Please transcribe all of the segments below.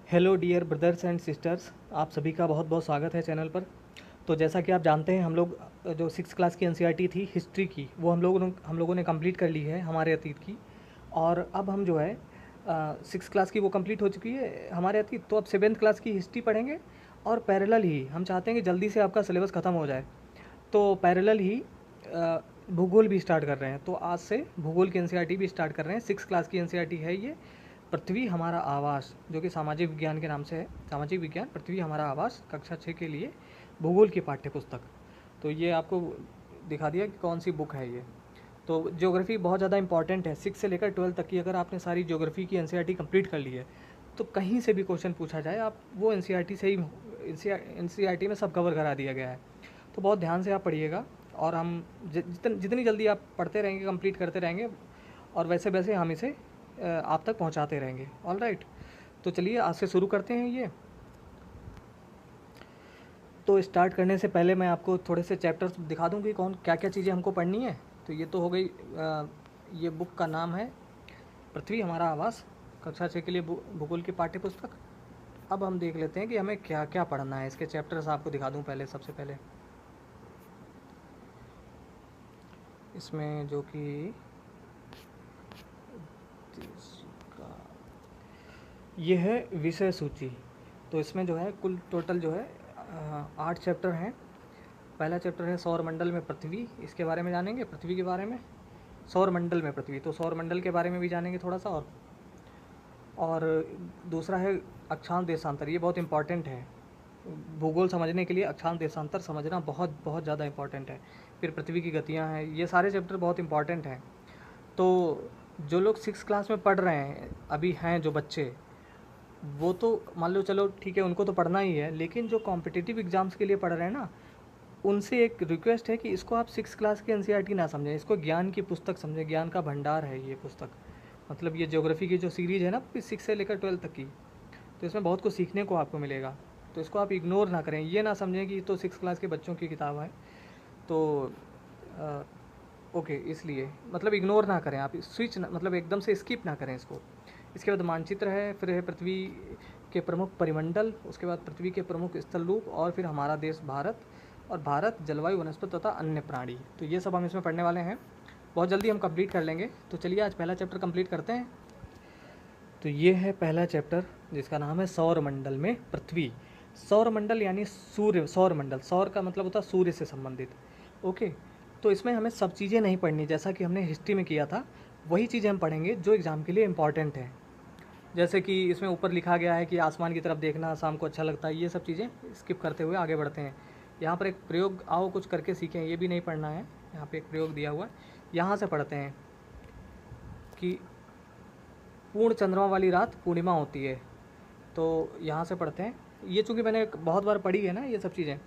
Hello dear brothers and sisters, आप सभी का बहुत बहुत स्वागत है चैनल पर। तो जैसा कि आप जानते हैं, हम लोग जो सिक्स क्लास की एनसीईआरटी थी हिस्ट्री की, वो हम लोगों ने कंप्लीट कर ली है हमारे अतीत की। और अब हम जो है सिक्स क्लास की वो कंप्लीट हो चुकी है हमारे अतीत, तो अब सेवेंथ क्लास की हिस्ट्री पढ़ेंगे। और पैरेलल ही हम चाहते हैं कि जल्दी से आपका सिलेबस ख़त्म हो जाए, तो पैरेलल ही भूगोल भी स्टार्ट कर रहे हैं। तो आज से भूगोल की एनसीईआरटी भी स्टार्ट कर रहे हैं। सिक्स क्लास की एनसीईआरटी है ये, पृथ्वी हमारा आवास, जो कि सामाजिक विज्ञान के नाम से है। सामाजिक विज्ञान पृथ्वी हमारा आवास, कक्षा 6 के लिए भूगोल की पाठ्य पुस्तक। तो ये आपको दिखा दिया कि कौन सी बुक है ये। तो ज्योग्राफी बहुत ज़्यादा इंपॉर्टेंट है। 6 से लेकर 12 तक की अगर आपने सारी ज्योग्राफी की एनसीईआरटी कंप्लीट कर ली है, तो कहीं से भी क्वेश्चन पूछा जाए, आप वो एनसीईआरटी से ही, एनसीईआरटी में सब कवर करा दिया गया है। तो बहुत ध्यान से आप पढ़िएगा, और हम जितनी जल्दी आप पढ़ते रहेंगे, कंप्लीट करते रहेंगे, और वैसे वैसे हम इसे आप तक पहुंचाते रहेंगे। ऑल राइट, तो चलिए आज से शुरू करते हैं ये। तो स्टार्ट करने से पहले मैं आपको थोड़े से चैप्टर्स दिखा दूँ कि कौन क्या क्या चीज़ें हमको पढ़नी है। तो ये तो हो गई, ये बुक का नाम है पृथ्वी हमारा आवास, कक्षा 6 के लिए भूगोल की पाठ्य पुस्तक। अब हम देख लेते हैं कि हमें क्या क्या पढ़ना है। इसके चैप्टर्स आपको दिखा दूँ पहले, सबसे पहले इसमें जो कि ये है विषय सूची। तो इसमें जो है कुल टोटल जो है 8 चैप्टर हैं। पहला चैप्टर है सौर मंडल में पृथ्वी, इसके बारे में जानेंगे, पृथ्वी के बारे में। सौर मंडल में पृथ्वी, तो सौर मंडल के बारे में भी जानेंगे थोड़ा सा। और दूसरा है अक्षांश देशांतर, ये बहुत इंपॉर्टेंट है भूगोल समझने के लिए। अक्षांश देशांतर समझना बहुत बहुत ज़्यादा इंपॉर्टेंट है। फिर पृथ्वी की गतियाँ हैं, ये सारे चैप्टर बहुत इंपॉर्टेंट हैं। तो जो लोग 6 क्लास में पढ़ रहे हैं अभी हैं, जो बच्चे, वो तो मान लो चलो ठीक है, उनको तो पढ़ना ही है। लेकिन जो कॉम्पिटिटिव एग्ज़ाम्स के लिए पढ़ रहे हैं ना, उनसे एक रिक्वेस्ट है कि इसको आप 6 क्लास की एनसीईआरटी ना समझें, इसको ज्ञान की पुस्तक समझें। ज्ञान का भंडार है ये पुस्तक। मतलब ये ज्योग्राफी की जो सीरीज़ है ना, 6 से लेकर 12 तक की, तो इसमें बहुत कुछ सीखने को आपको मिलेगा। तो इसको आप इग्नोर ना करें, ये ना समझें कि तो 6 क्लास के बच्चों की किताब है। तो ओके, इसलिए मतलब इग्नोर ना करें आप, स्विच मतलब एकदम से स्किप ना करें इसको। इसके बाद मानचित्र है, फिर है पृथ्वी के प्रमुख परिमंडल, उसके बाद पृथ्वी के प्रमुख स्थल रूप, और फिर हमारा देश भारत, और भारत, जलवायु, वनस्पति तथा अन्य प्राणी। तो ये सब हम इसमें पढ़ने वाले हैं। बहुत जल्दी हम कंप्लीट कर लेंगे। तो चलिए आज पहला चैप्टर कंप्लीट करते हैं। तो ये है पहला चैप्टर, जिसका नाम है सौर मंडल में पृथ्वी। सौर मंडल यानी सूर्य, सौर मंडल, सौर का मतलब होता है सूर्य से संबंधित। ओके, तो इसमें हमें सब चीज़ें नहीं पढ़नी, जैसा कि हमने हिस्ट्री में किया था वही चीज़ें हम पढ़ेंगे जो एग्ज़ाम के लिए इम्पॉर्टेंट है। जैसे कि इसमें ऊपर लिखा गया है कि आसमान की तरफ देखना शाम को अच्छा लगता है, ये सब चीज़ें स्किप करते हुए आगे बढ़ते हैं। यहाँ पर एक प्रयोग, आओ कुछ करके सीखें, ये भी नहीं पढ़ना है। यहाँ पे एक प्रयोग दिया हुआ है, यहाँ से पढ़ते हैं कि पूर्ण चंद्रमा वाली रात पूर्णिमा होती है। तो यहाँ से पढ़ते हैं। ये चूँकि मैंने बहुत बार पढ़ी है ना ये सब चीज़ें,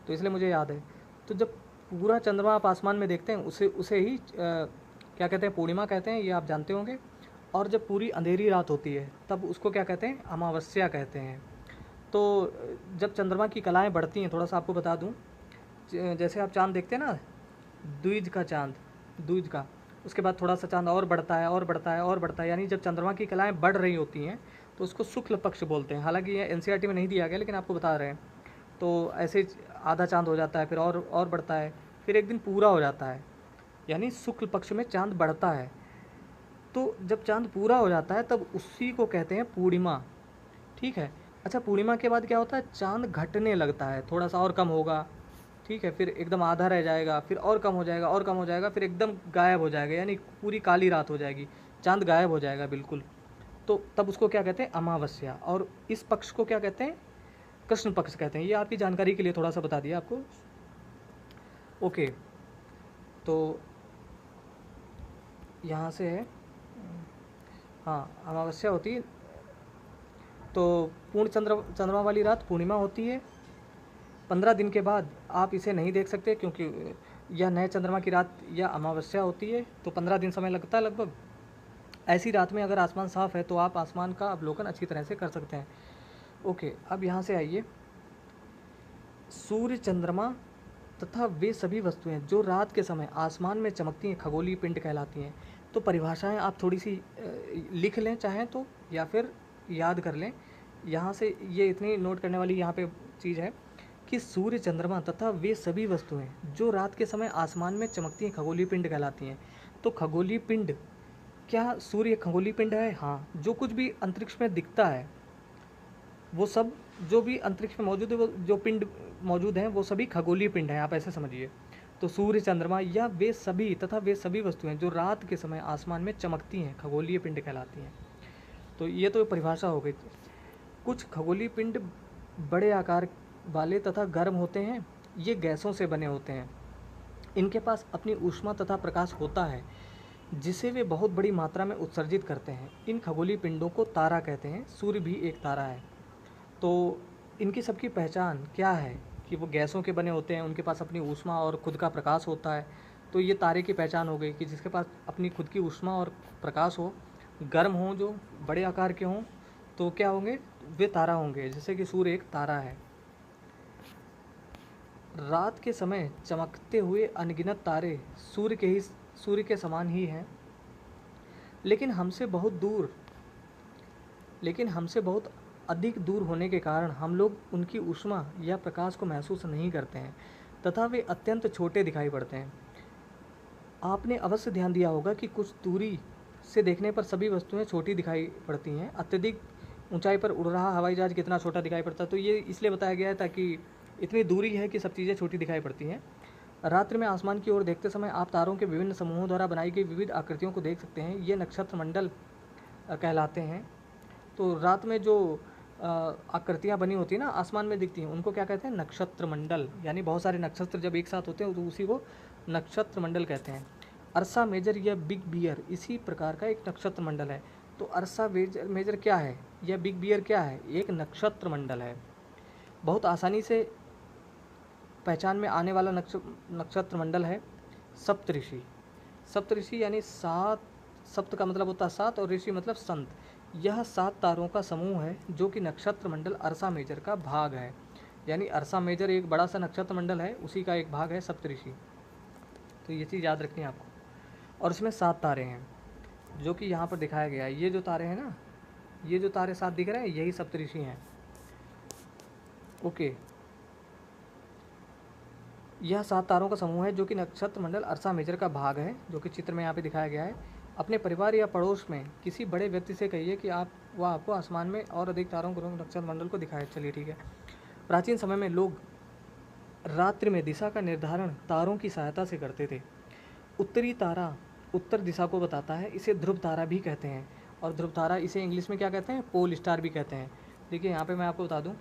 तो इसलिए मुझे याद है। तो जब पूरा चंद्रमा आप आसमान में देखते हैं, उसे उसे ही क्या कहते हैं, पूर्णिमा कहते हैं, ये आप जानते होंगे। और जब पूरी अंधेरी रात होती है, तब उसको क्या कहते हैं, अमावस्या कहते हैं। तो जब चंद्रमा की कलाएँ बढ़ती हैं, थोड़ा सा आपको बता दूँ, जैसे आप चाँद देखते हैं ना, द्विज का चाँद, द्विज का, उसके बाद थोड़ा सा चाँद और बढ़ता है और बढ़ता है और बढ़ता है, यानी जब चंद्रमा की कलाएँ बढ़ रही होती हैं तो उसको शुक्ल पक्ष बोलते हैं। हालांकि ये एनसीईआरटी में नहीं दिया गया, लेकिन आपको बता रहे हैं। तो ऐसे आधा चाँद हो जाता है, फिर और बढ़ता है, फिर एक दिन पूरा हो जाता है, यानी शुक्ल पक्ष में चाँद बढ़ता है। तो जब चाँद पूरा हो जाता है तब उसी को कहते हैं पूर्णिमा। ठीक है। अच्छा, पूर्णिमा के बाद क्या होता है, चाँद घटने लगता है, थोड़ा सा और कम होगा, ठीक है, फिर एकदम आधा रह जाएगा, फिर और कम हो जाएगा और कम हो जाएगा, फिर एकदम गायब हो जाएगा, यानी पूरी काली रात हो जाएगी, चाँद गायब हो जाएगा बिल्कुल। तो तब उसको क्या कहते हैं, अमावस्या। और इस पक्ष को क्या कहते हैं, कृष्ण पक्ष कहते हैं। ये आपकी जानकारी के लिए थोड़ा सा बता दिया आपको। ओके, तो यहाँ से है, हाँ, अमावस्या होती है। तो पूर्ण चंद्रमा वाली रात पूर्णिमा होती है। 15 दिन के बाद आप इसे नहीं देख सकते, क्योंकि यह नए चंद्रमा की रात या अमावस्या होती है। तो 15 दिन समय लगता है लगभग। ऐसी रात में अगर आसमान साफ़ है तो आप आसमान का अवलोकन अच्छी तरह से कर सकते हैं। ओके, अब यहाँ से आइए, सूर्य, चंद्रमा तथा वे सभी वस्तुएं जो रात के समय आसमान में चमकती हैं खगोलीय पिंड कहलाती हैं। तो परिभाषाएं आप थोड़ी सी लिख लें चाहें तो, या फिर याद कर लें यहाँ से ये इतनी नोट करने वाली यहाँ पे चीज़ है कि सूर्य, चंद्रमा तथा वे सभी वस्तुएं जो रात के समय आसमान में चमकती हैं खगोलीय पिंड कहलाती हैं। तो खगोलीय पिंड, क्या सूर्य खगोलीय पिंड है? हाँ। जो कुछ भी अंतरिक्ष में दिखता है वो सब, जो भी अंतरिक्ष में मौजूद है, वो जो पिंड मौजूद हैं वो सभी खगोलीय पिंड हैं, आप ऐसे समझिए। तो सूर्य, चंद्रमा या वे सभी तथा वे सभी वस्तुएं जो रात के समय आसमान में चमकती हैं खगोलीय पिंड कहलाती हैं। तो ये तो परिभाषा हो गई। कुछ खगोलीय पिंड बड़े आकार वाले तथा गर्म होते हैं। ये गैसों से बने होते हैं। इनके पास अपनी ऊष्मा तथा प्रकाश होता है जिसे वे बहुत बड़ी मात्रा में उत्सर्जित करते हैं। इन खगोलीय पिंडों को तारा कहते हैं। सूर्य भी एक तारा है। तो इनकी सबकी पहचान क्या है कि वो गैसों के बने होते हैं, उनके पास अपनी ऊष्मा और खुद का प्रकाश होता है। तो ये तारे की पहचान हो गई कि जिसके पास अपनी खुद की ऊष्मा और प्रकाश हो, गर्म हों, जो बड़े आकार के हों, तो क्या होंगे? वे तारा होंगे, जैसे कि सूर्य एक तारा है। रात के समय चमकते हुए अनगिनत तारे सूर्य के समान ही हैं, लेकिन हमसे बहुत अधिक दूर होने के कारण हम लोग उनकी ऊष्मा या प्रकाश को महसूस नहीं करते हैं तथा वे अत्यंत छोटे दिखाई पड़ते हैं। आपने अवश्य ध्यान दिया होगा कि कुछ दूरी से देखने पर सभी वस्तुएं छोटी दिखाई पड़ती हैं। अत्यधिक ऊंचाई पर उड़ रहा हवाई जहाज कितना छोटा दिखाई पड़ता है, तो ये इसलिए बताया गया है ताकि इतनी दूरी है कि सब चीज़ें छोटी दिखाई पड़ती हैं। रात्रि में आसमान की ओर देखते समय आप तारों के विभिन्न समूहों द्वारा बनाई गई विविध आकृतियों को देख सकते हैं। ये नक्षत्र मंडल कहलाते हैं। तो रात में जो आकृतियाँ बनी होती हैं ना, आसमान में दिखती हैं, उनको क्या कहते हैं? नक्षत्र मंडल। यानी बहुत सारे नक्षत्र जब एक साथ होते हैं तो उसी को नक्षत्र मंडल कहते हैं। अर्सा मेजर या बिग बियर इसी प्रकार का एक नक्षत्र मंडल है। तो अर्सा मेजर क्या है या बिग बियर क्या है? एक नक्षत्र मंडल है। बहुत आसानी से पहचान में आने वाला नक्षत्र मंडल है सप्तऋषि। सप्तऋषि यानी सात, सप्त का मतलब होता है सात और ऋषि मतलब संत। यह 7 तारों का समूह है जो कि नक्षत्र मंडल अर्सा मेजर का भाग है। यानी अर्सा मेजर एक बड़ा सा नक्षत्र मंडल है, उसी का एक भाग है सप्तऋषि। तो ये चीज़ याद रखनी है आपको। और इसमें 7 तारे हैं जो कि यहाँ पर दिखाया गया है। ये जो तारे हैं ना, ये जो तारे 7 दिख रहे हैं, यही सप्तऋषि हैं। ओके, यह 7 तारों का समूह है जो कि नक्षत्र मंडल अर्सा मेजर का भाग है, जो कि चित्र में यहाँ पे दिखाया गया है। अपने परिवार या पड़ोस में किसी बड़े व्यक्ति से कहिए कि वह आपको आसमान में और अधिक तारों को, नक्षत्र मंडल को दिखाए। चलिए ठीक है। प्राचीन समय में लोग रात्रि में दिशा का निर्धारण तारों की सहायता से करते थे। उत्तरी तारा उत्तर दिशा को बताता है, इसे ध्रुव तारा भी कहते हैं। और ध्रुव तारा, इसे इंग्लिश में क्या कहते हैं? पोल स्टार भी कहते हैं। देखिए यहाँ पे मैं आपको बता दूँ,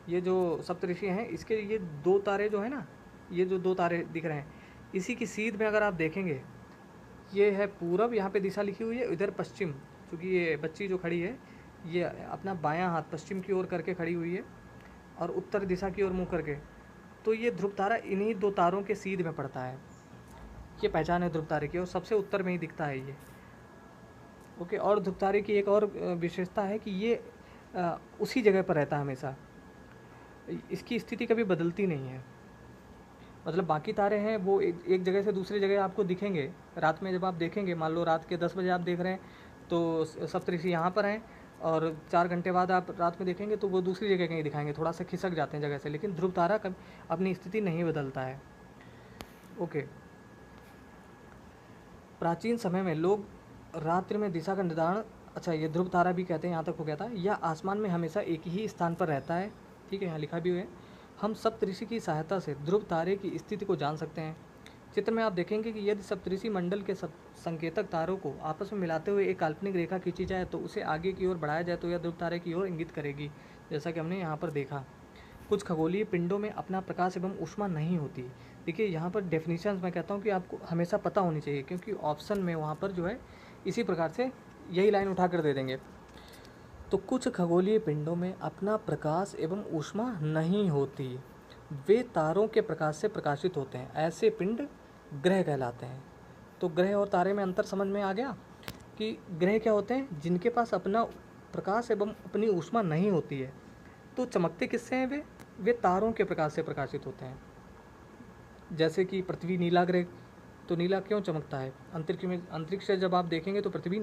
ये जो सप्तऋषि हैं, इसके ये 2 तारे जो है ना, ये जो 2 तारे दिख रहे हैं, इसी की सीध में अगर आप देखेंगे, ये है पूरब, यहाँ पे दिशा लिखी हुई है, इधर पश्चिम। क्योंकि ये बच्ची जो खड़ी है, ये अपना बायां हाथ पश्चिम की ओर करके खड़ी हुई है और उत्तर दिशा की ओर मुँह करके। तो ये ध्रुव तारा इन्हीं 2 तारों के सीध में पड़ता है। ये पहचान है ध्रुव तारे की, और सबसे उत्तर में ही दिखता है ये। ओके, और ध्रुव तारे की एक और विशेषता है कि ये उसी जगह पर रहता है हमेशा, इसकी स्थिति कभी बदलती नहीं है। मतलब बाकी तारे हैं वो एक जगह से दूसरी जगह आपको दिखेंगे। रात में जब आप देखेंगे, मान लो रात के 10 बजे आप देख रहे हैं तो सप्तऋषि यहाँ पर हैं, और 4 घंटे बाद आप रात में देखेंगे तो वो दूसरी जगह कहीं दिखाएंगे, थोड़ा सा खिसक जाते हैं जगह से। लेकिन ध्रुव तारा कभी अपनी स्थिति नहीं बदलता है। ओके, प्राचीन समय में लोग रात्रि में दिशा का निर्धारण, अच्छा ये ध्रुव तारा भी कहते हैं, यहाँ तक हो गया था। यह आसमान में हमेशा एक ही स्थान पर रहता है। ठीक है, यहाँ लिखा भी हुआ है। हम सप्तऋषि की सहायता से ध्रुव तारे की स्थिति को जान सकते हैं। चित्र में आप देखेंगे कि यदि सप्तऋषि मंडल के संकेतक तारों को आपस में मिलाते हुए एक काल्पनिक रेखा खींची जाए तो उसे आगे की ओर बढ़ाया जाए तो यह ध्रुव तारे की ओर इंगित करेगी, जैसा कि हमने यहाँ पर देखा। कुछ खगोलीय पिंडों में अपना प्रकाश एवं ऊष्मा नहीं होती। देखिए यहाँ पर डेफिनेशंस मैं कहता हूँ कि आपको हमेशा पता होनी चाहिए, क्योंकि ऑप्शन में वहाँ पर जो है इसी प्रकार से यही लाइन उठा कर दे देंगे। तो कुछ खगोलीय पिंडों में अपना प्रकाश एवं ऊष्मा नहीं होती, वे तारों के प्रकाश से प्रकाशित होते हैं। ऐसे पिंड ग्रह कहलाते हैं। तो ग्रह और तारे में अंतर समझ में आ गया कि ग्रह क्या होते हैं? जिनके पास अपना प्रकाश एवं अपनी ऊष्मा नहीं होती है। तो चमकते किससे हैं? वे तारों के प्रकाश से प्रकाशित होते हैं। जैसे कि पृथ्वी नीला ग्रह, तो नीला क्यों चमकता है? अंतरिक्ष से जब आप देखेंगे तो पृथ्वी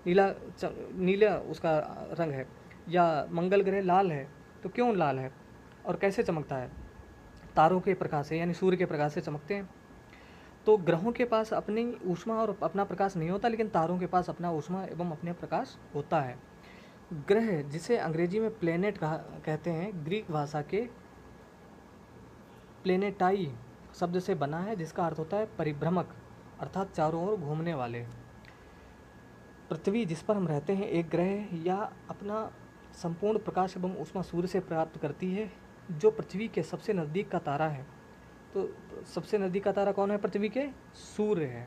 नीला उसका रंग है। या मंगल ग्रह लाल है तो क्यों लाल है और कैसे चमकता है? तारों के प्रकाश से, यानी सूर्य के प्रकाश से चमकते हैं। तो ग्रहों के पास अपनी ऊष्मा और अपना प्रकाश नहीं होता, लेकिन तारों के पास अपना ऊष्मा एवं अपने प्रकाश होता है। ग्रह, जिसे अंग्रेजी में प्लेनेट कहते हैं, ग्रीक भाषा के प्लेनेटाई शब्द से बना है, जिसका अर्थ होता है परिभ्रमक, अर्थात चारों ओर घूमने वाले। पृथ्वी, जिस पर हम रहते हैं, एक ग्रह है। या अपना संपूर्ण प्रकाश एवं ऊष्मा सूर्य से प्राप्त करती है, जो पृथ्वी के सबसे नज़दीक का तारा है। तो सबसे नज़दीक का तारा कौन है पृथ्वी के? सूर्य है।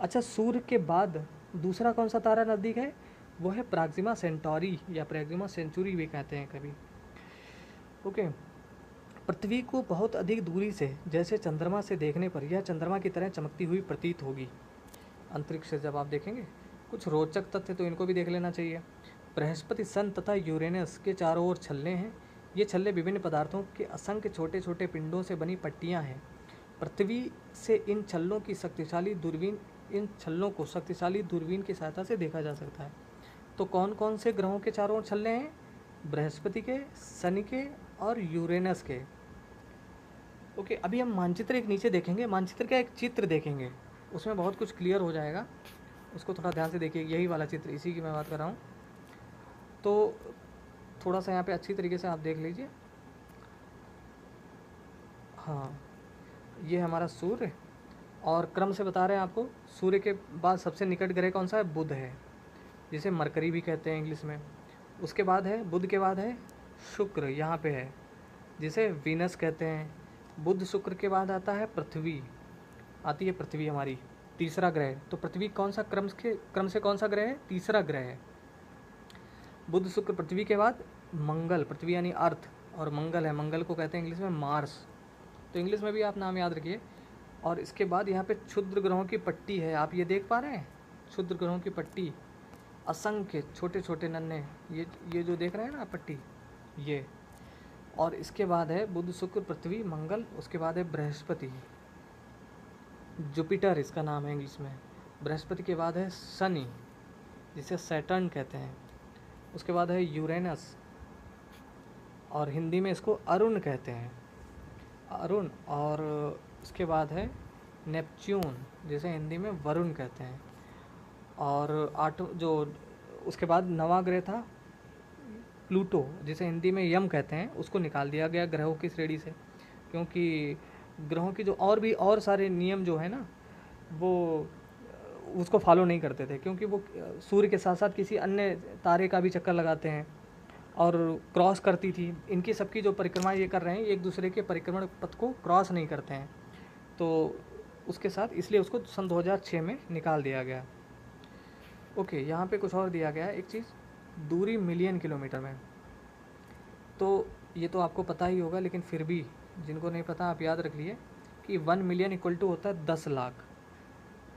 अच्छा, सूर्य के बाद दूसरा कौन सा तारा नज़दीक है? वो है प्रोक्सिमा सेंटोरी, या प्रोक्सिमा सेंचुरी भी कहते हैं कभी। ओके, पृथ्वी को बहुत अधिक दूरी से, जैसे चंद्रमा से देखने पर यह चंद्रमा की तरह चमकती हुई प्रतीत होगी। अंतरिक्ष से जब आप देखेंगे, कुछ रोचक तथ्य तो इनको भी देख लेना चाहिए। बृहस्पति, सन तथा यूरेनस के चारों ओर छल्ले हैं। ये छल्ले विभिन्न पदार्थों के असंख्य छोटे छोटे पिंडों से बनी पट्टियां हैं। पृथ्वी से इन छल्लों को शक्तिशाली दूरबीन की सहायता से देखा जा सकता है। तो कौन कौन से ग्रहों के चारों ओर छल्ले हैं? बृहस्पति के, शनि के और यूरेनस के। ओके, अभी हम मानचित्र एक नीचे देखेंगे। मानचित्र का एक चित्र देखेंगे, उसमें बहुत कुछ क्लियर हो जाएगा। उसको थोड़ा ध्यान से देखिए, यही वाला चित्र, इसी की मैं बात कर रहा हूँ। तो थोड़ा सा यहाँ पे अच्छी तरीके से आप देख लीजिए। हाँ, ये हमारा सूर्य, और क्रम से बता रहे हैं आपको। सूर्य के बाद सबसे निकट ग्रह कौन सा है? बुध है, जिसे मरकरी भी कहते हैं इंग्लिश में। उसके बाद है, बुध के बाद है शुक्र, यहाँ पे है, जिसे वीनस कहते हैं। बुध शुक्र के बाद आता है पृथ्वी, आती है पृथ्वी हमारी, तीसरा ग्रह। तो पृथ्वी कौन सा क्रम से कौन सा ग्रह है? तीसरा ग्रह है। बुध शुक्र पृथ्वी के बाद मंगल, पृथ्वी यानी अर्थ, और मंगल है, मंगल को कहते हैं इंग्लिश में मार्स। तो इंग्लिश में भी आप नाम याद रखिए। और इसके बाद यहाँ पे क्षुद्र ग्रहों की पट्टी है, आप ये देख पा रहे हैं? क्षुद्र ग्रहों की पट्टी, असंख्य छोटे छोटे नन्हे, ये जो देख रहे हैं ना पट्टी, ये। और इसके बाद है बुध शुक्र पृथ्वी मंगल, उसके बाद है बृहस्पति, जुपिटर इसका नाम है इंग्लिश में। बृहस्पति के बाद है शनि, जिसे सैटर्न कहते हैं। उसके बाद है यूरेनस, और हिंदी में इसको अरुण कहते हैं, अरुण। और उसके बाद है नेपच्यून, जिसे हिंदी में वरुण कहते हैं। और उसके बाद नवा ग्रह था प्लूटो, जिसे हिंदी में यम कहते हैं। उसको निकाल दिया गया ग्रहों की श्रेणी से, क्योंकि ग्रहों की जो और सारे नियम जो है ना, वो उसको फॉलो नहीं करते थे, क्योंकि वो सूर्य के साथ साथ किसी अन्य तारे का भी चक्कर लगाते हैं और क्रॉस करती थी। इनकी सबकी जो परिक्रमा ये कर रहे हैं, एक दूसरे के परिक्रमण पथ को क्रॉस नहीं करते हैं, तो उसके साथ इसलिए उसको सन 2006 में निकाल दिया गया। ओके, यहाँ पे कुछ और दिया गया है एक चीज़, दूरी मिलियन किलोमीटर में। तो ये तो आपको पता ही होगा, लेकिन फिर भी जिनको नहीं पता आप याद रख लिए कि 1 मिलियन इक्वल टू होता है 10 लाख।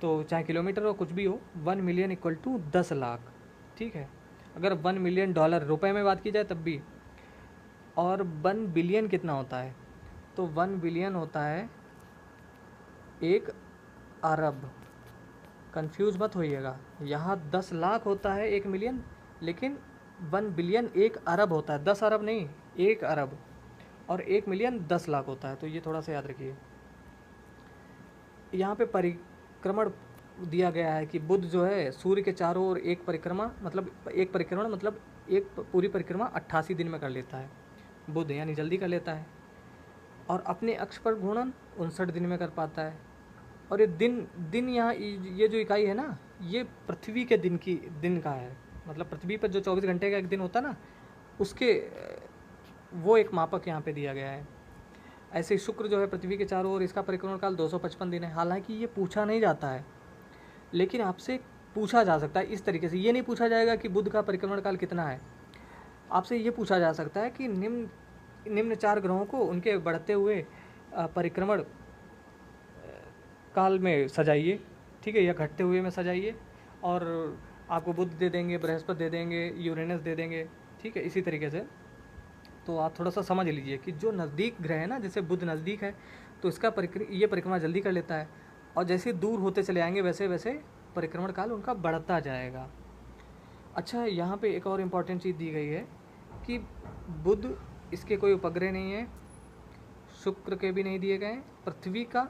तो चाहे किलोमीटर हो कुछ भी हो, 1 मिलियन इक्वल टू 10 लाख, ठीक है। अगर 1 मिलियन डॉलर रुपए में बात की जाए तब भी। और 1 बिलियन कितना होता है? तो 1 बिलियन होता है 1 अरब। कंफ्यूज मत होइएगा, यहाँ 10 लाख होता है 1 मिलियन, लेकिन 1 बिलियन 1 अरब होता है, 10 अरब नहीं, 1 अरब। और 1 मिलियन 10 लाख होता है, तो ये थोड़ा सा याद रखिए। यहाँ पे परिक्रमण दिया गया है कि बुध जो है सूर्य के चारों ओर एक परिक्रमण मतलब एक पूरी परिक्रमा 88 दिन में कर लेता है बुध, यानी जल्दी कर लेता है। और अपने अक्ष पर घूर्णन 59 दिन में कर पाता है। और ये दिन यहाँ ये जो इकाई है ना, ये पृथ्वी के दिन का है, मतलब पृथ्वी पर जो 24 घंटे का एक दिन होता है ना, उसके वो एक मापक यहाँ पे दिया गया है। ऐसे शुक्र जो है पृथ्वी के चारों ओर, इसका परिक्रमण काल 255 दिन है। हालांकि ये पूछा नहीं जाता है, लेकिन आपसे पूछा जा सकता है इस तरीके से। ये नहीं पूछा जाएगा कि बुध का परिक्रमण काल कितना है, आपसे ये पूछा जा सकता है कि निम्न 4 ग्रहों को उनके बढ़ते हुए परिक्रमण काल में सजाइए, ठीक है, या घटते हुए में सजाइए, और आपको बुध दे देंगे, बृहस्पति दे देंगे, यूरेनस दे देंगे, ठीक है, इसी तरीके से। तो आप थोड़ा सा समझ लीजिए कि जो नज़दीक ग्रह है ना, जैसे बुध नज़दीक है तो इसका ये परिक्रमा जल्दी कर लेता है, और जैसे दूर होते चले आएंगे वैसे वैसे परिक्रमण काल उनका बढ़ता जाएगा। अच्छा, यहाँ पे एक और इम्पॉर्टेंट चीज़ दी गई है कि बुध, इसके कोई उपग्रह नहीं है, शुक्र के भी नहीं दिए गए हैं, पृथ्वी का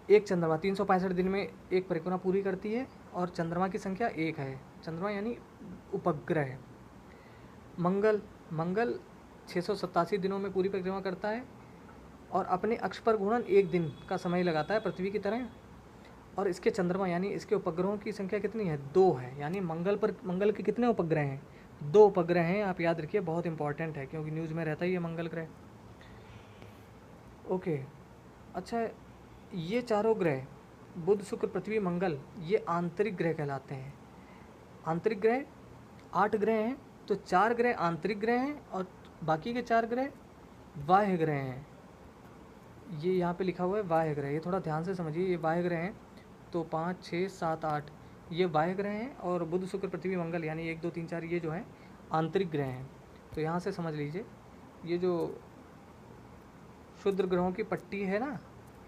एक चंद्रमा 365 दिन में एक परिक्रमा पूरी करती है, और चंद्रमा की संख्या एक है, चंद्रमा यानी उपग्रह। मंगल, मंगल 687 दिनों में पूरी परिक्रमा करता है, और अपने अक्ष पर घूर्णन एक दिन का समय लगाता है पृथ्वी की तरह। और इसके चंद्रमा यानी इसके उपग्रहों की संख्या कितनी है? 2 है। यानी मंगल के कितने उपग्रह हैं? 2 उपग्रह हैं। आप याद रखिए, बहुत इंपॉर्टेंट है क्योंकि न्यूज़ में रहता ही है मंगल ग्रह। ओके, अच्छा, ये चारों ग्रह बुध, शुक्र, पृथ्वी, मंगल, ये आंतरिक ग्रह कहलाते हैं। आंतरिक ग्रह 8 ग्रह हैं, तो 4 ग्रह आंतरिक ग्रह हैं और बाकी के 4 ग्रह बाह्य ग्रह हैं। ये यहाँ पे लिखा हुआ है बाह्य ग्रह, ये थोड़ा ध्यान से समझिए, ये बाह्य ग्रह हैं। तो 5, 6, 7, 8 ये बाह्य ग्रह हैं, और बुध, शुक्र, पृथ्वी, मंगल यानी 1, 2, 3, 4 ये जो है आंतरिक ग्रह हैं। तो यहाँ से समझ लीजिए, ये जो क्षुद्र ग्रहों की पट्टी है ना,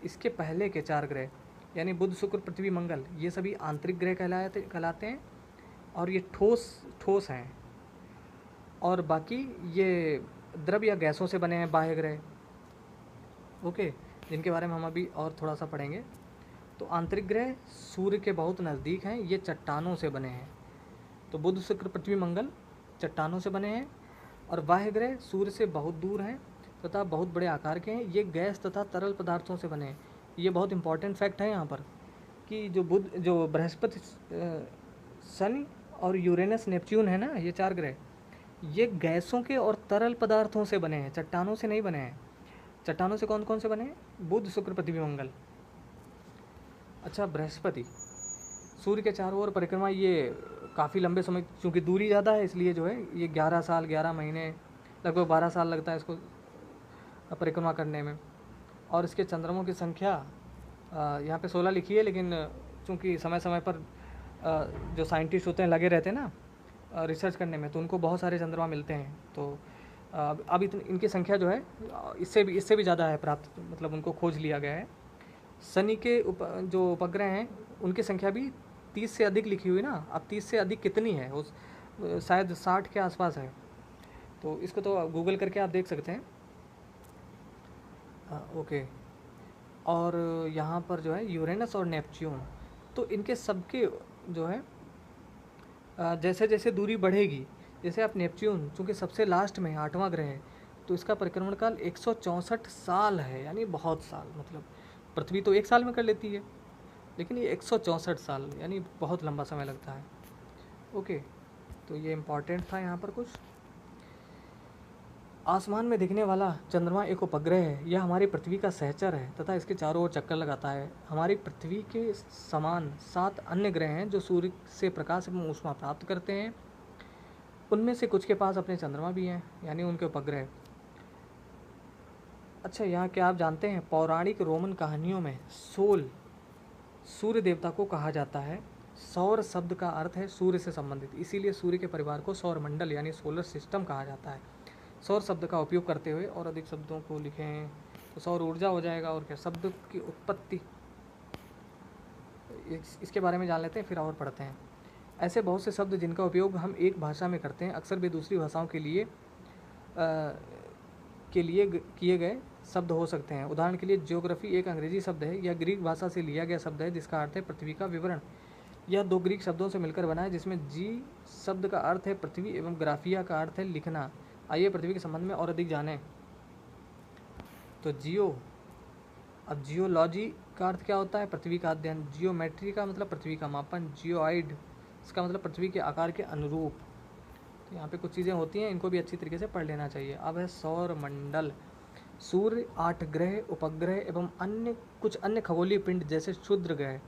इसके पहले के 4 ग्रह यानी बुध, शुक्र, पृथ्वी, मंगल, ये सभी आंतरिक ग्रह कहलाते हैं, और ये ठोस हैं। और बाकी ये द्रव या गैसों से बने हैं बाह्य ग्रह, ओके, जिनके बारे में हम अभी और थोड़ा सा पढ़ेंगे। तो आंतरिक ग्रह सूर्य के बहुत नज़दीक हैं, ये चट्टानों से बने हैं। तो बुध, शुक्र, पृथ्वी, मंगल चट्टानों से बने हैं, और बाह्य ग्रह सूर्य से बहुत दूर हैं तथा बहुत बड़े आकार के हैं। ये गैस तथा तरल पदार्थों से बने हैं। ये बहुत इंपॉर्टेंट फैक्ट है यहाँ पर कि जो बृहस्पति, शनि और यूरेनस, नेपच्यून है ना, ये 4 ग्रह, ये गैसों के और तरल पदार्थों से बने हैं, चट्टानों से नहीं बने हैं। चट्टानों से कौन कौन से बने हैं? बुध, शुक्र, पृथ्वी, मंगल। अच्छा, बृहस्पति सूर्य के चारों ओर परिक्रमा, ये काफ़ी लंबे समय, चूँकि दूरी ज़्यादा है इसलिए जो है ये 11 साल 11 महीने, लगभग 12 साल लगता है इसको परिक्रमा करने में। और इसके चंद्रमों की संख्या यहाँ पे 16 लिखी है, लेकिन चूँकि समय समय पर जो साइंटिस्ट होते हैं लगे रहते हैं ना रिसर्च करने में, तो उनको बहुत सारे चंद्रमा मिलते हैं। तो अब इनकी संख्या जो है इससे भी ज़्यादा है प्राप्त, मतलब उनको खोज लिया गया है। शनि के जो उपग्रह हैं उनकी संख्या भी 30 से अधिक लिखी हुई ना। अब 30 से अधिक कितनी है? उस शायद 60 के आसपास है, तो इसको तो गूगल करके आप देख सकते हैं। ओके, और यहाँ पर जो है यूरेनस और नेपच्यून, तो इनके सबके जो है जैसे जैसे दूरी बढ़ेगी, जैसे आप नेपच्यून चूँकि सबसे लास्ट में 8वां ग्रह है, तो इसका परिक्रमण काल 164 साल है, यानी बहुत साल। मतलब पृथ्वी तो 1 साल में कर लेती है, लेकिन ये 164 साल यानी बहुत लंबा समय लगता है। ओके, तो ये इम्पॉर्टेंट था यहाँ पर कुछ। आसमान में दिखने वाला चंद्रमा एक उपग्रह है। यह हमारी पृथ्वी का सहचर है तथा इसके चारों ओर चक्कर लगाता है। हमारी पृथ्वी के समान 7 अन्य ग्रह हैं जो सूर्य से प्रकाश एवं ऊष्मा प्राप्त करते हैं। उनमें से कुछ के पास अपने चंद्रमा भी हैं, यानी उनके उपग्रह। अच्छा, यहाँ क्या आप जानते हैं, पौराणिक रोमन कहानियों में सोल सूर्य देवता को कहा जाता है। सौर शब्द का अर्थ है सूर्य से संबंधित, इसीलिए सूर्य के परिवार को सौर मंडल यानी सोलर सिस्टम कहा जाता है। सौर शब्द का उपयोग करते हुए और अधिक शब्दों को लिखें तो सौर ऊर्जा हो जाएगा। और क्या, शब्द की उत्पत्ति, इसके बारे में जान लेते हैं, फिर और पढ़ते हैं। ऐसे बहुत से शब्द जिनका उपयोग हम एक भाषा में करते हैं, अक्सर वे दूसरी भाषाओं के लिए किए गए शब्द हो सकते हैं। उदाहरण के लिए ज्योग्राफी एक अंग्रेजी शब्द है। यह ग्रीक भाषा से लिया गया शब्द है जिसका अर्थ है पृथ्वी का विवरण। यह 2 ग्रीक शब्दों से मिलकर बना है, जिसमें जी शब्द का अर्थ है पृथ्वी एवं ग्राफिया का अर्थ है लिखना। आइए पृथ्वी के संबंध में और अधिक जानें। तो अब जियोलॉजी का अर्थ क्या होता है? पृथ्वी का अध्ययन। जियोमेट्री का मतलब पृथ्वी का मापन। जियोइड इसका मतलब पृथ्वी के आकार के अनुरूप। तो यहाँ पे कुछ चीज़ें होती हैं, इनको भी अच्छी तरीके से पढ़ लेना चाहिए। अब है सौर मंडल। सूर्य, 8 ग्रह, उपग्रह एवं कुछ अन्य खगोलीय पिंड जैसे क्षुद्र ग्रह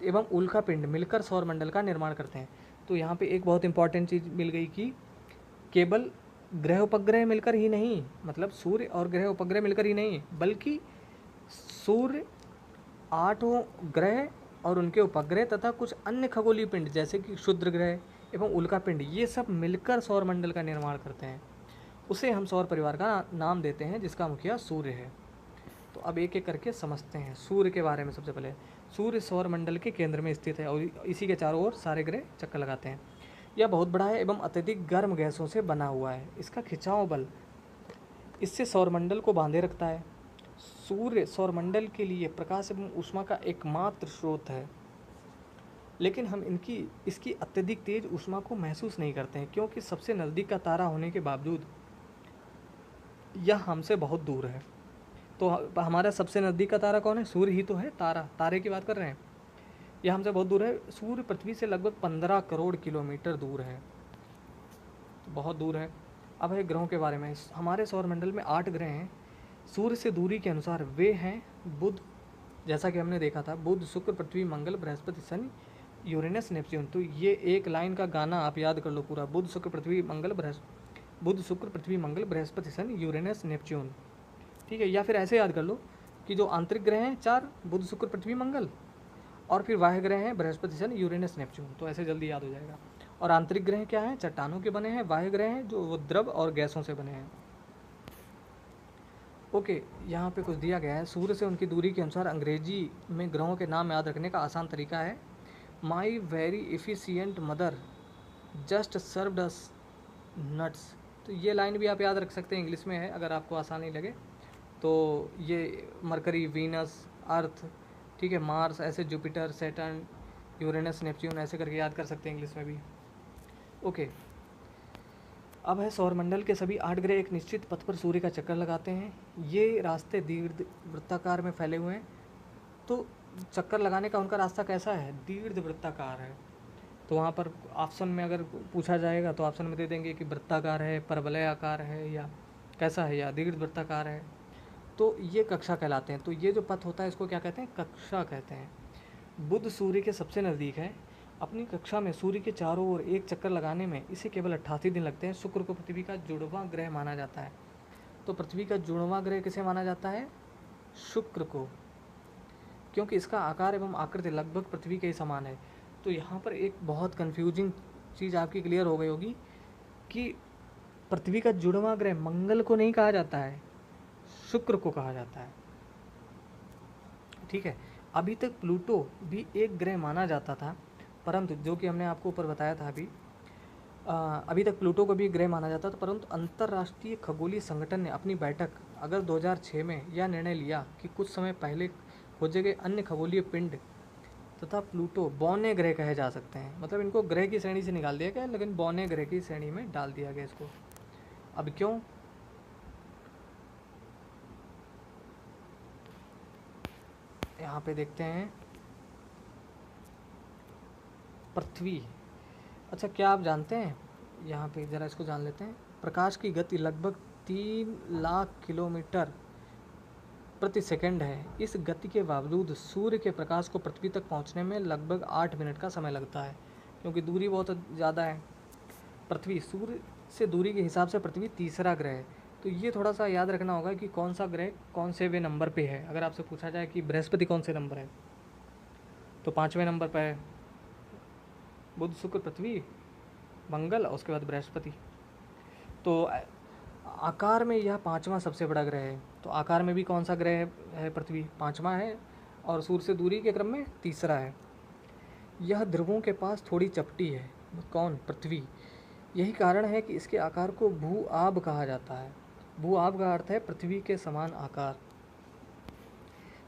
एवं उल्का पिंड मिलकर सौर मंडल का निर्माण करते हैं। तो यहाँ पे एक बहुत इंपॉर्टेंट चीज़ मिल गई कि केवल ग्रह उपग्रह मिलकर ही नहीं, मतलब सूर्य और ग्रह उपग्रह मिलकर ही नहीं, बल्कि सूर्य, 8 ग्रह और उनके उपग्रह तथा कुछ अन्य खगोलीय पिंड जैसे कि क्षुद्र ग्रह एवं उल्का पिंड, ये सब मिलकर सौर मंडल का निर्माण करते हैं। उसे हम सौर परिवार का नाम देते हैं, जिसका मुखिया सूर्य है। तो अब एक एक करके समझते हैं सूर्य के बारे में। सबसे पहले सूर्य सौर मंडल के केंद्र में स्थित है और इसी के चारों ओर सारे ग्रह चक्कर लगाते हैं। यह बहुत बड़ा है एवं अत्यधिक गर्म गैसों से बना हुआ है। इसका खिंचाव बल इससे सौरमंडल को बांधे रखता है। सूर्य सौरमंडल के लिए प्रकाश एवं ऊष्मा का एकमात्र स्रोत है, लेकिन हम इसकी अत्यधिक तेज ऊष्मा को महसूस नहीं करते हैं, क्योंकि सबसे नज़दीक का तारा होने के बावजूद यह हमसे बहुत दूर है। तो हमारा सबसे नज़दीक का तारा कौन है? सूर्य ही तो है। तारे की बात कर रहे हैं। यह हमसे बहुत दूर है। सूर्य पृथ्वी से लगभग 15 करोड़ किलोमीटर दूर है, तो बहुत दूर है। अब है ग्रहों के बारे में। हमारे सौरमंडल में 8 ग्रह हैं। सूर्य से दूरी के अनुसार वे हैं बुध, जैसा कि हमने देखा था, बुध, शुक्र, पृथ्वी, मंगल, बृहस्पति, शनि, यूरेनस, नेपच्यून। तो ये एक लाइन का गाना आप याद कर लो पूरा, बुध, शुक्र, पृथ्वी, मंगल, बृहस्पति, शनि, यूरेनस, नेपच्यून। ठीक है, या फिर ऐसे याद कर लो कि जो आंतरिक ग्रह हैं 4, बुध, शुक्र, पृथ्वी, मंगल, और फिर बाह्य ग्रह हैं बृहस्पति, शनि, यूरेनस, नेपच्यून। तो ऐसे जल्दी याद हो जाएगा। और आंतरिक ग्रह क्या हैं? चट्टानों के बने हैं। बाह्य ग्रह हैं जो वो द्रव और गैसों से बने हैं। ओके, यहाँ पे कुछ दिया गया है। सूर्य से उनकी दूरी के अनुसार अंग्रेजी में ग्रहों के नाम याद रखने का आसान तरीका है, my very efficient mother just served us nuts. तो ये लाइन भी आप याद रख सकते हैं, इंग्लिश में है, अगर आपको आसान नहीं लगे तो। ये मरकरी, वीनस, अर्थ, ठीक है, मार्स, ऐसे जुपिटर, सैटर्न, यूरेनस, नेपच्यून, ऐसे करके याद कर सकते हैं इंग्लिश में भी। ओके, अब है सौरमंडल के सभी 8 ग्रह एक निश्चित पथ पर सूर्य का चक्कर लगाते हैं। ये रास्ते दीर्घ वृत्ताकार में फैले हुए हैं। तो चक्कर लगाने का उनका रास्ता कैसा है? दीर्घ वृत्ताकार है। तो वहाँ पर ऑप्शन में अगर पूछा जाएगा तो ऑप्शन में दे देंगे कि वृत्ताकार है, परवलय आकार है, या कैसा है, या दीर्घ वृत्ताकार है। तो ये कक्षा कहलाते हैं। तो ये जो पथ होता है इसको क्या कहते हैं? कक्षा कहते हैं। बुध सूर्य के सबसे नज़दीक है। अपनी कक्षा में सूर्य के चारों ओर एक चक्कर लगाने में इसे केवल 88 दिन लगते हैं। शुक्र को पृथ्वी का जुड़वां ग्रह माना जाता है। तो पृथ्वी का जुड़वां ग्रह किसे माना जाता है? शुक्र को, क्योंकि इसका आकार एवं आकृति लगभग पृथ्वी के ही समान है। तो यहाँ पर एक बहुत कन्फ्यूजिंग चीज़ आपकी क्लियर हो गई होगी कि पृथ्वी का जुड़वां ग्रह मंगल को नहीं कहा जाता है, शुक्र को कहा जाता है। ठीक है, अभी तक प्लूटो भी एक ग्रह माना जाता था, परंतु जो कि हमने आपको ऊपर बताया था अभी तक प्लूटो को भी ग्रह माना जाता था, परंतु अंतर्राष्ट्रीय खगोलीय संगठन ने अपनी बैठक अगर 2006 में यह निर्णय लिया कि कुछ समय पहले खोजे गए अन्य खगोलीय पिंड तथा प्लूटो बौने ग्रह कहे जा सकते हैं। मतलब इनको ग्रह की श्रेणी से निकाल दिया गया, लेकिन बौने ग्रह की श्रेणी में डाल दिया गया इसको। अब क्यों? यहाँ पे देखते हैं पृथ्वी। अच्छा, क्या आप जानते हैं, यहाँ पे ज़रा इसको जान लेते हैं। प्रकाश की गति लगभग 3 लाख किलोमीटर प्रति सेकंड है। इस गति के बावजूद सूर्य के प्रकाश को पृथ्वी तक पहुँचने में लगभग 8 मिनट का समय लगता है, क्योंकि दूरी बहुत ज़्यादा है। पृथ्वी, सूर्य से दूरी के हिसाब से पृथ्वी तीसरा ग्रह है। तो ये थोड़ा सा याद रखना होगा कि कौन सा ग्रह कौन से वे नंबर पे है। अगर आपसे पूछा जाए कि बृहस्पति कौन से नंबर है, तो 5वें नंबर पर है। बुध, शुक्र, पृथ्वी, मंगल और उसके बाद बृहस्पति। तो आकार में यह 5वां सबसे बड़ा ग्रह है। तो आकार में भी कौन सा ग्रह है? पृथ्वी 5वां है, और सूर्य से दूरी के क्रम में तीसरा है। यह ध्रुवों के पास थोड़ी चपटी है। कौन? पृथ्वी। यही कारण है कि इसके आकार को भू आब कहा जाता है। भू आब का अर्थ है पृथ्वी के समान आकार।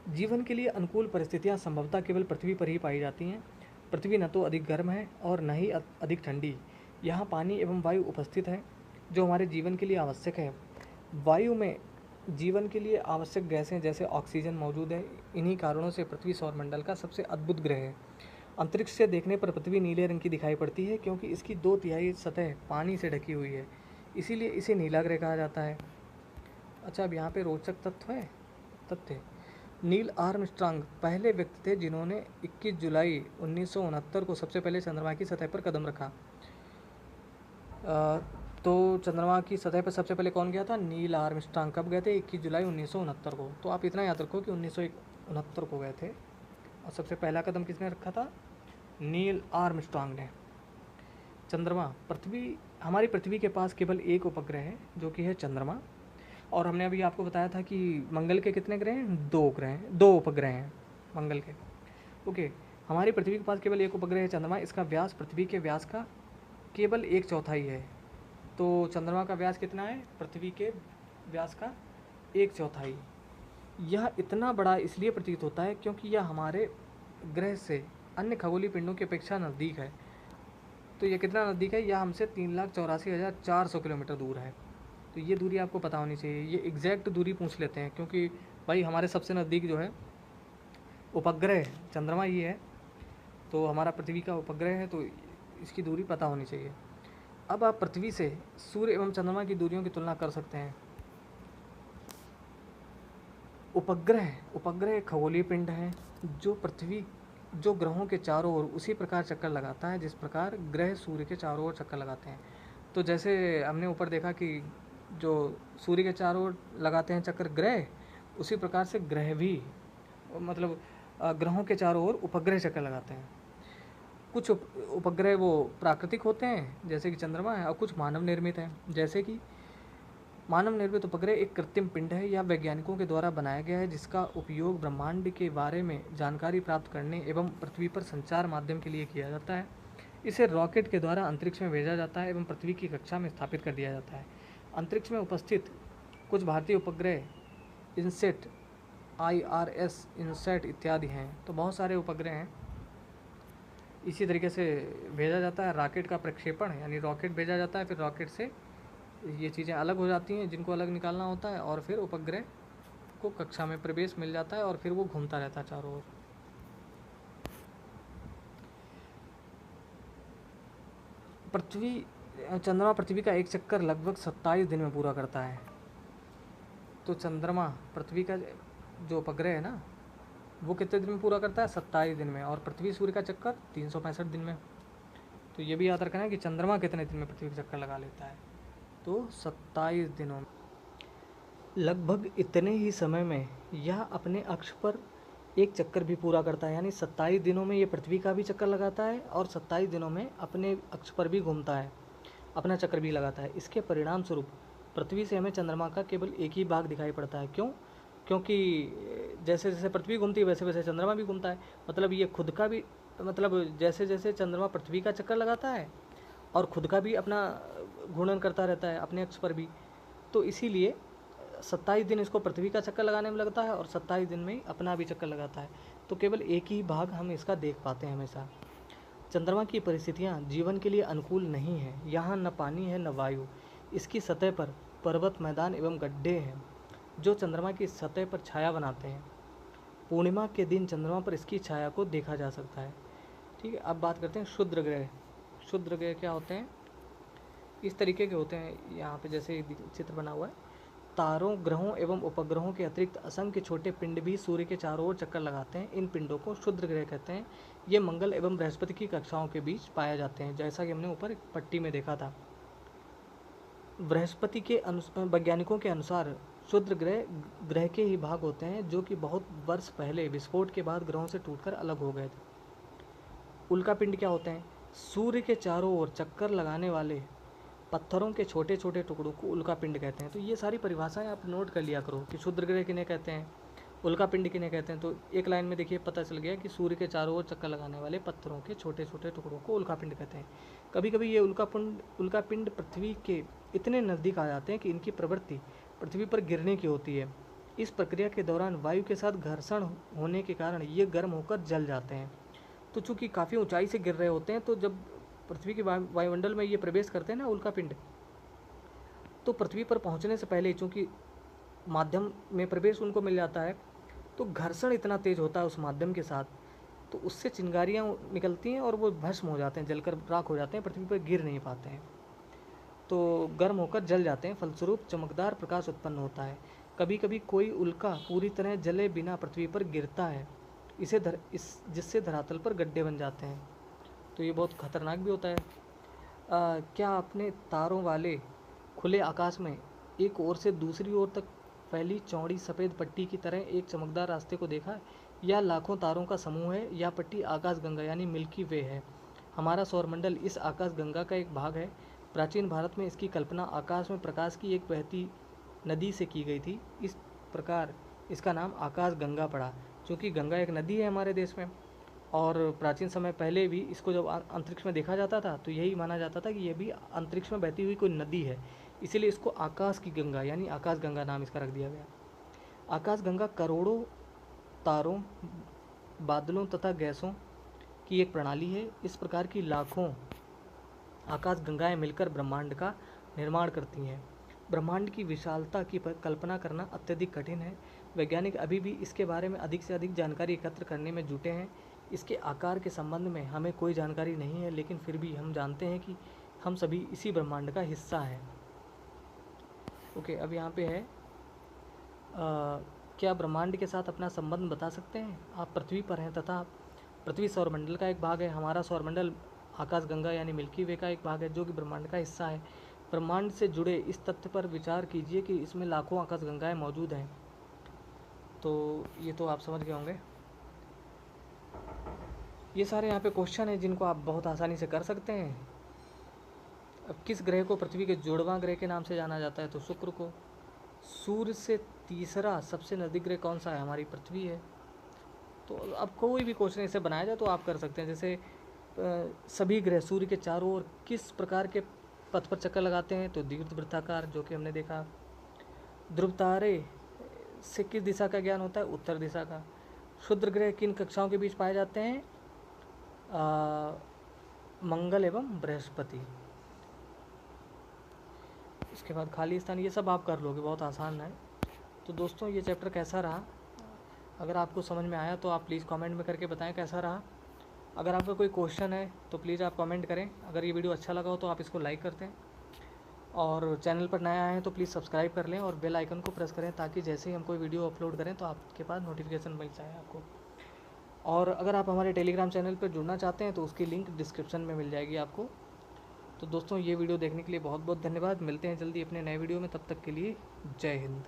जीवन के लिए अनुकूल परिस्थितियां संभवतः केवल पृथ्वी पर ही पाई जाती हैं। पृथ्वी न तो अधिक गर्म है और न ही अधिक ठंडी। यहाँ पानी एवं वायु उपस्थित है जो हमारे जीवन के लिए आवश्यक है। वायु में जीवन के लिए आवश्यक गैसें जैसे ऑक्सीजन मौजूद है। इन्हीं कारणों से पृथ्वी सौरमंडल का सबसे अद्भुत ग्रह है। अंतरिक्ष से देखने पर पृथ्वी नीले रंग की दिखाई पड़ती है, क्योंकि इसकी 2/3 सतह पानी से ढकी हुई है, इसीलिए इसे नीला ग्रह कहा जाता है। अच्छा, अब यहाँ पे रोचक तथ्य नील आर्मस्ट्रांग पहले व्यक्ति थे जिन्होंने 21 जुलाई 1969 को सबसे पहले चंद्रमा की सतह पर कदम रखा। तो चंद्रमा की सतह पर सबसे पहले कौन गया था? Neil Armstrong. कब गए थे? 21 जुलाई 1969 को। तो आप इतना याद रखो कि 1969 को गए थे, और सबसे पहला कदम किसने रखा था? नील आर्मस्ट्रांग ने। चंद्रमा, हमारी पृथ्वी के पास केवल एक उपग्रह है जो कि है चंद्रमा। और हमने अभी आपको बताया था कि मंगल के कितने ग्रह हैं? 2 उपग्रह हैं मंगल के। ओके, हमारी पृथ्वी के पास केवल एक उपग्रह है चंद्रमा। इसका व्यास पृथ्वी के व्यास का केवल 1/4 है। तो चंद्रमा का व्यास कितना है? पृथ्वी के व्यास का 1/4। यह इतना बड़ा इसलिए प्रतीत होता है क्योंकि यह हमारे ग्रह से अन्य खगोलीय पिंडों की अपेक्षा नज़दीक है। तो ये कितना नज़दीक है? यह हमसे 3,84,400 किलोमीटर दूर है। तो ये दूरी आपको पता होनी चाहिए। ये एग्जैक्ट दूरी पूछ लेते हैं क्योंकि भाई हमारे सबसे नज़दीक जो है उपग्रह चंद्रमा ही है, तो हमारा पृथ्वी का उपग्रह है, तो इसकी दूरी पता होनी चाहिए। अब आप पृथ्वी से सूर्य एवं चंद्रमा की दूरियों की तुलना कर सकते हैं। उपग्रह एक खगोलीय पिंड है जो ग्रहों के चारों ओर उसी प्रकार चक्कर लगाता है जिस प्रकार ग्रह सूर्य के चारों ओर चक्कर लगाते हैं। तो जैसे हमने ऊपर देखा कि जो सूर्य के चारों ओर लगाते हैं चक्कर ग्रह, उसी प्रकार से ग्रह भी मतलब ग्रहों के चारों ओर उपग्रह चक्कर लगाते हैं। कुछ उपग्रह वो प्राकृतिक होते हैं जैसे कि चंद्रमा है, और कुछ मानव निर्मित हैं। जैसे कि मानव निर्मित उपग्रह एक कृत्रिम पिंड है या वैज्ञानिकों के द्वारा बनाया गया है जिसका उपयोग ब्रह्मांड के बारे में जानकारी प्राप्त करने एवं पृथ्वी पर संचार माध्यम के लिए किया जाता है। इसे रॉकेट के द्वारा अंतरिक्ष में भेजा जाता है एवं पृथ्वी की कक्षा में स्थापित कर दिया जाता है। अंतरिक्ष में उपस्थित कुछ भारतीय उपग्रह इनसेट, IRS इनसेट इत्यादि हैं। तो बहुत सारे उपग्रह हैं। इसी तरीके से भेजा जाता है। रॉकेट का प्रक्षेपण यानी रॉकेट भेजा जाता है, फिर रॉकेट से ये चीज़ें अलग हो जाती हैं जिनको अलग निकालना होता है, और फिर उपग्रह को कक्षा में प्रवेश मिल जाता है और फिर वो घूमता रहता है चारों ओर। चंद्रमा पृथ्वी का एक चक्कर लगभग 27 दिन में पूरा करता है। तो चंद्रमा पृथ्वी का जो उपग्रह है ना, वो कितने दिन में पूरा करता है? 27 दिन में। और पृथ्वी सूर्य का चक्कर 365 दिन में। तो ये भी याद रखना है कि चंद्रमा कितने दिन में पृथ्वी का चक्कर लगा लेता है। तो 27 दिनों में। लगभग इतने ही समय में यह अपने अक्ष पर एक चक्कर भी पूरा करता है, यानी 27 दिनों में ये पृथ्वी का भी चक्कर लगाता है और 27 दिनों में अपने अक्ष पर भी घूमता है, अपना चक्कर भी लगाता है। इसके परिणाम स्वरूप पृथ्वी से हमें चंद्रमा का केवल एक ही भाग दिखाई पड़ता है। क्यों? क्योंकि जैसे जैसे पृथ्वी घूमती है वैसे वैसे चंद्रमा भी घूमता है। मतलब ये खुद का भी, मतलब जैसे जैसे चंद्रमा पृथ्वी का चक्कर लगाता है और खुद का भी अपना घूर्णन करता रहता है अपने अक्ष पर भी, तो इसीलिए 27 दिन इसको पृथ्वी का चक्कर लगाने में लगता है और 27 दिन में ही अपना भी चक्कर लगाता है। तो केवल एक ही भाग हम इसका देख पाते हैं हमेशा। चंद्रमा की परिस्थितियाँ जीवन के लिए अनुकूल नहीं हैं। यहाँ न पानी है न वायु। इसकी सतह पर पर्वत, मैदान एवं गड्ढे हैं जो चंद्रमा की सतह पर छाया बनाते हैं। पूर्णिमा के दिन चंद्रमा पर इसकी छाया को देखा जा सकता है। ठीक है, अब बात करते हैं क्षुद्र ग्रह। क्षुद्र ग्रह क्या होते हैं? इस तरीके के होते हैं। यहाँ पे जैसे चित्र बना हुआ है, तारों, ग्रहों एवं उपग्रहों के अतिरिक्त असंख्य छोटे पिंड भी सूर्य के चारों ओर चक्कर लगाते हैं। इन पिंडों को क्षुद्र ग्रह कहते हैं। ये मंगल एवं बृहस्पति की कक्षाओं के बीच पाए जाते हैं, जैसा कि हमने ऊपर एक पट्टी में देखा था। बृहस्पति के वैज्ञानिकों के अनुसार क्षुद्र ग्रह के ही भाग होते हैं जो कि बहुत वर्ष पहले विस्फोट के बाद ग्रहों से टूटकर अलग हो गए थे। उल्कापिंड क्या होते हैं? सूर्य के चारों ओर चक्कर लगाने वाले पत्थरों के छोटे छोटे टुकड़ों को उल्कापिंड कहते हैं। तो ये सारी परिभाषाएं आप नोट कर लिया करो कि क्षुद्र ग्रह किन्हें कहते हैं, उल्कापिंड किन्हें कहते हैं। तो एक लाइन में देखिए पता चल गया कि सूर्य के चारों ओर चक्कर लगाने वाले पत्थरों के छोटे छोटे टुकड़ों को उल्कापिंड कहते हैं। कभी कभी ये उल्कापिंड पृथ्वी के इतने नज़दीक आ जाते हैं कि इनकी प्रवृत्ति पृथ्वी पर गिरने की होती है। इस प्रक्रिया के दौरान वायु के साथ घर्षण होने के कारण ये गर्म होकर जल जाते हैं। तो चूँकि काफ़ी ऊंचाई से गिर रहे होते हैं, तो जब पृथ्वी के वायुमंडल में ये प्रवेश करते हैं ना उल्कापिंड, तो पृथ्वी पर पहुंचने से पहले चूँकि माध्यम में प्रवेश उनको मिल जाता है, तो घर्षण इतना तेज होता है उस माध्यम के साथ, तो उससे चिंगारियाँ निकलती हैं और वो भस्म हो जाते हैं, जलकर राख हो जाते हैं, पृथ्वी पर गिर नहीं पाते हैं, तो गर्म होकर जल जाते हैं। फलस्वरूप चमकदार प्रकाश उत्पन्न होता है। कभी कभी कोई उल्का पूरी तरह जले बिना पृथ्वी पर गिरता है, जिससे धरातल पर गड्ढे बन जाते हैं। तो ये बहुत खतरनाक भी होता है। क्या आपने तारों वाले खुले आकाश में एक ओर से दूसरी ओर तक फैली चौड़ी सफ़ेद पट्टी की तरह एक चमकदार रास्ते को देखा? यह लाखों तारों का समूह है। यह पट्टी आकाश गंगा यानी मिल्की वे है। हमारा सौरमंडल इस आकाश गंगा का एक भाग है। प्राचीन भारत में इसकी कल्पना आकाश में प्रकाश की एक बहती नदी से की गई थी। इस प्रकार इसका नाम आकाश गंगा पड़ा, क्योंकि गंगा एक नदी है हमारे देश में और प्राचीन समय पहले भी इसको जब अंतरिक्ष में देखा जाता था तो यही माना जाता था कि ये भी अंतरिक्ष में बहती हुई कोई नदी है, इसीलिए इसको आकाश की गंगा यानी आकाश गंगा नाम इसका रख दिया गया। आकाश गंगा करोड़ों तारों, बादलों तथा गैसों की एक प्रणाली है। इस प्रकार की लाखों आकाश गंगाएं मिलकर ब्रह्मांड का निर्माण करती हैं। ब्रह्मांड की विशालता की कल्पना करना अत्यधिक कठिन है। वैज्ञानिक अभी भी इसके बारे में अधिक से अधिक जानकारी एकत्र करने में जुटे हैं। इसके आकार के संबंध में हमें कोई जानकारी नहीं है, लेकिन फिर भी हम जानते हैं कि हम सभी इसी ब्रह्मांड का हिस्सा हैं। ओके, अब यहाँ पे है क्या ब्रह्मांड के साथ अपना संबंध बता सकते हैं? आप पृथ्वी पर हैं तथा पृथ्वी सौरमंडल का एक भाग है। हमारा सौरमंडल आकाशगंगा यानी मिल्की वे का एक भाग है जो कि ब्रह्मांड का हिस्सा है। ब्रह्मांड से जुड़े इस तथ्य पर विचार कीजिए कि इसमें लाखों आकाशगंगाएं मौजूद हैं। तो ये तो आप समझ गए होंगे। ये सारे यहाँ पे क्वेश्चन हैं जिनको आप बहुत आसानी से कर सकते हैं। अब किस ग्रह को पृथ्वी के जुड़वां ग्रह के नाम से जाना जाता है? तो शुक्र को। सूर्य से तीसरा सबसे नज़दीक ग्रह कौन सा है? हमारी पृथ्वी है। तो अब कोई भी क्वेश्चन इसे बनाया जाए तो आप कर सकते हैं। जैसे सभी ग्रह सूर्य के चारों ओर किस प्रकार के पथ पर चक्कर लगाते हैं? तो दीर्घवृत्ताकार, जो कि हमने देखा। ध्रुव तारे से किस दिशा का ज्ञान होता है? उत्तर दिशा का। क्षुद्र ग्रह किन कक्षाओं के बीच पाए जाते हैं? मंगल एवं बृहस्पति। इसके बाद खाली स्थान, ये सब आप कर लोगे, बहुत आसान है। तो दोस्तों ये चैप्टर कैसा रहा? अगर आपको समझ में आया तो आप प्लीज़ कमेंट में करके बताएं कैसा रहा। अगर आपका कोई क्वेश्चन है तो प्लीज़ आप कमेंट करें। अगर ये वीडियो अच्छा लगा हो तो आप इसको लाइक कर दें, और चैनल पर नया आए हैं तो प्लीज़ सब्सक्राइब कर लें और बेल आइकन को प्रेस करें, ताकि जैसे ही हम कोई वीडियो अपलोड करें तो आपके पास नोटिफिकेशन मिल जाए आपको। और अगर आप हमारे टेलीग्राम चैनल पर जुड़ना चाहते हैं तो उसकी लिंक डिस्क्रिप्शन में मिल जाएगी आपको। तो दोस्तों ये वीडियो देखने के लिए बहुत बहुत धन्यवाद। मिलते हैं जल्दी अपने नए वीडियो में, तब तक के लिए जय हिंद।